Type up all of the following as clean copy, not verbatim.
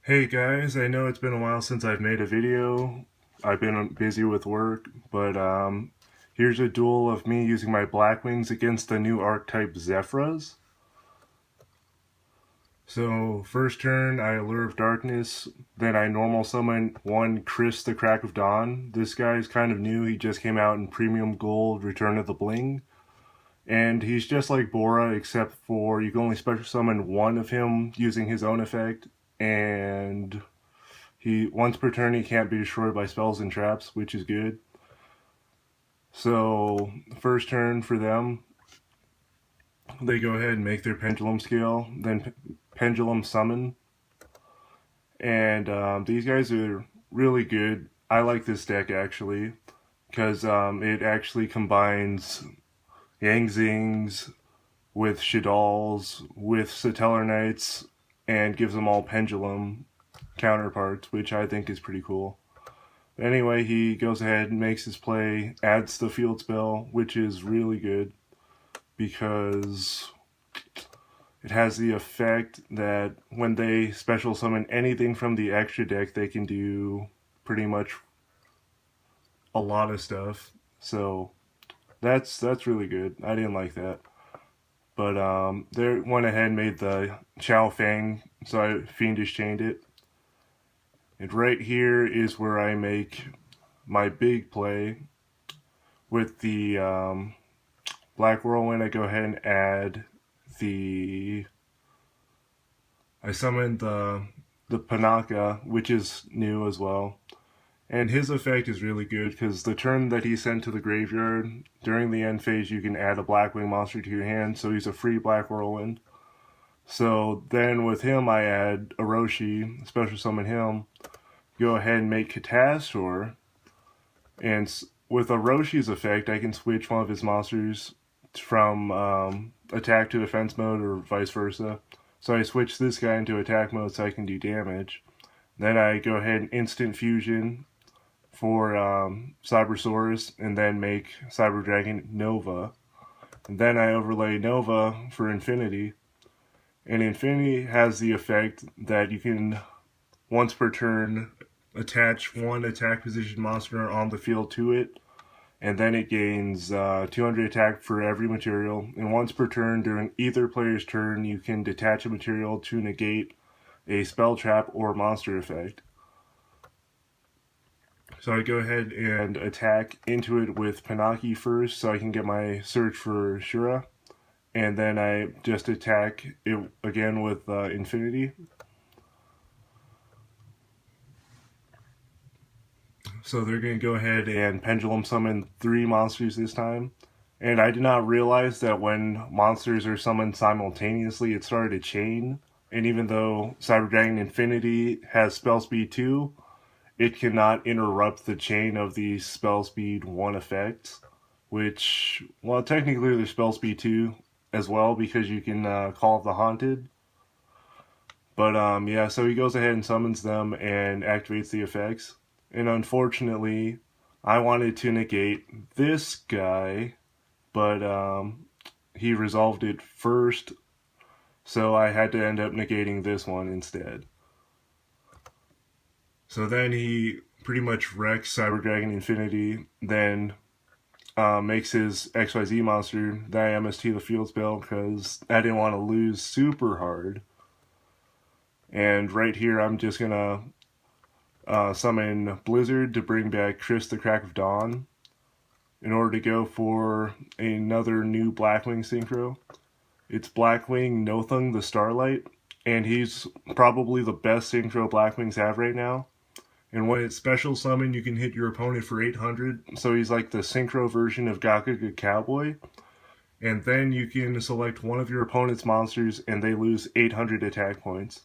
Hey guys, I know it's been a while since I've made a video. I've been busy with work, but here's a duel of me using my Blackwings against the new archetype Zefras. So, first turn, I Allure of Darkness, then I normal summon one Chris the Crack of Dawn. This guy's kind of new, he just came out in Premium Gold Return of the Bling. And he's just like Bora, except for you can only special summon one of him using his own effect, and once per turn he can't be destroyed by spells and traps, which is good. So first turn for them, they go ahead and make their pendulum scale, then pendulum summon, and these guys are really good. I like this deck actually because it actually combines Yang Zings with Shadals with Satellar Knights and gives them all pendulum counterparts, which I think is pretty cool. Anyway, he goes ahead and makes his play, adds the field spell, which is really good because it has the effect that when they special summon anything from the extra deck, they can do pretty much a lot of stuff. So that's really good. I didn't like that. But they went ahead and made the Chao Fang, so I Fiendish chained it. And right here is where I make my big play with the Black Whirlwind. I go ahead and add the. I summoned the Panaka, which is new as well. And his effect is really good because the turn that he sent to the graveyard, during the end phase, you can add a Blackwing monster to your hand, so he's a free Black Whirlwind. So then with him, I add Orochi, special summon him, go ahead and make Catastor, and with Oroshi's effect, I can switch one of his monsters from attack to defense mode or vice versa. So I switch this guy into attack mode so I can do damage. Then I go ahead and instant fusion for Cybersaurus and then make Cyber Dragon Nova. And then I overlay Nova for Infinity. And Infinity has the effect that you can, once per turn, attach one attack position monster on the field to it, and then it gains 200 attack for every material. And once per turn, during either player's turn, you can detach a material to negate a spell trap or monster effect. So I go ahead and attack into it with Panaki first so I can get my search for Shura. And then I just attack it again with Infinity. So they're going to go ahead and pendulum summon 3 monsters this time. And I did not realize that when monsters are summoned simultaneously, it started a chain. And even though Cyber Dragon Infinity has spell speed 2, it cannot interrupt the chain of these spell speed 1 effects. Which, well, technically they're spell speed 2 as well because you can call the Haunted. But yeah, so he goes ahead and summons them and activates the effects. And unfortunately, I wanted to negate this guy, but he resolved it first, so I had to end up negating this one instead. So then he pretty much wrecks Cyber Dragon Infinity, then makes his XYZ monster, then I MST the field spell because I didn't want to lose super hard. And right here, I'm just gonna summon Blizzard to bring back Chris the Crack of Dawn in order to go for another new Blackwing synchro. It's Blackwing Nothung the Starlight, and he's probably the best synchro Blackwings have right now. And when it's special summon, you can hit your opponent for 800, so he's like the synchro version of Gakaga Cowboy. And then you can select one of your opponent's monsters and they lose 800 attack points.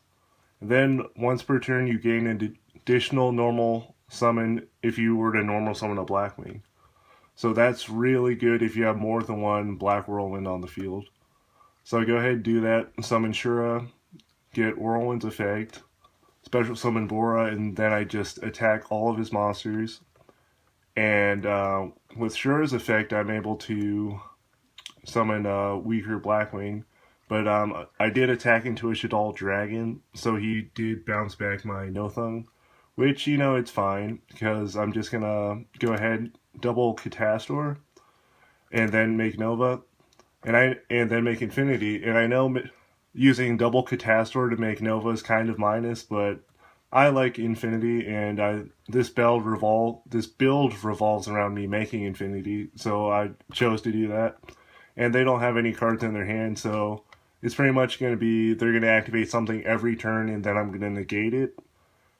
Then, once per turn, you gain an additional normal summon if you were to normal summon a Blackwing. So that's really good if you have more than one Black Whirlwind on the field. So I go ahead and do that, summon Shura, get Whirlwind's effect, special summon Bora, and then I just attack all of his monsters. And with Shura's effect, I'm able to summon a weaker Blackwing, But I did attack into a Shadal Dragon, so he did bounce back my Nothung, which, you know, it's fine, because I'm just gonna go ahead, double Catastor, and then make Nova, and then make Infinity, and I know using double Catastor to make Nova is kind of minus, but I like Infinity, and this build revolves around me making Infinity, so I chose to do that. And they don't have any cards in their hand, so it's pretty much going to be, they're going to activate something every turn, and then I'm going to negate it.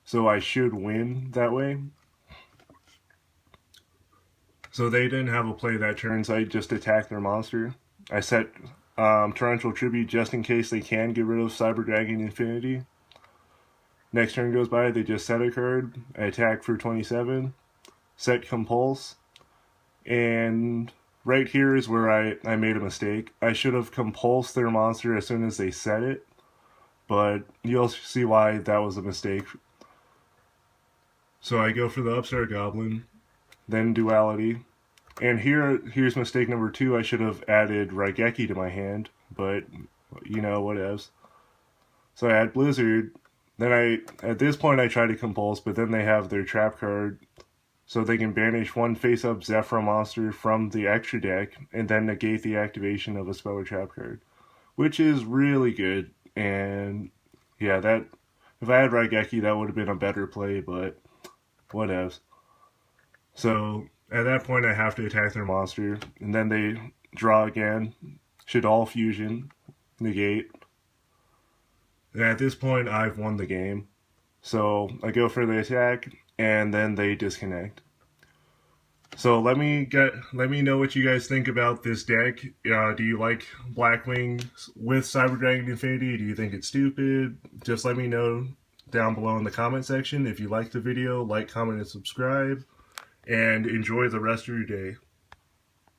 So I should win that way. So they didn't have a play that turn, so I just attacked their monster. I set Torrential Tribute just in case they can get rid of Cyber Dragon Infinity. Next turn goes by, they just set a card. I attack for 27, set Compulse, and right here is where I made a mistake. I should have compulsed their monster as soon as they set it, but you'll see why that was a mistake. So I go for the Upstart Goblin, then Duality, and here's mistake number 2. I should have added Raigeki to my hand, but you know, whatevs. So I add Blizzard, then at this point I try to compulse, but then they have their trap card, so they can banish one face-up Zefra monster from the extra deck, and then negate the activation of a spell or trap card, which is really good. And yeah, that if I had Raigeki, that would have been a better play, but whatevs. So at that point, I have to attack their monster, and then they draw again, Shadal Fusion, negate. And at this point, I've won the game. So I go for the attack, and then they disconnect. So let me know what you guys think about this deck. Do you like Blackwings with Cyber Dragon Infinity? Do you think it's stupid? Just let me know down below in the comment section. If you liked the video, like, comment, and subscribe. And enjoy the rest of your day.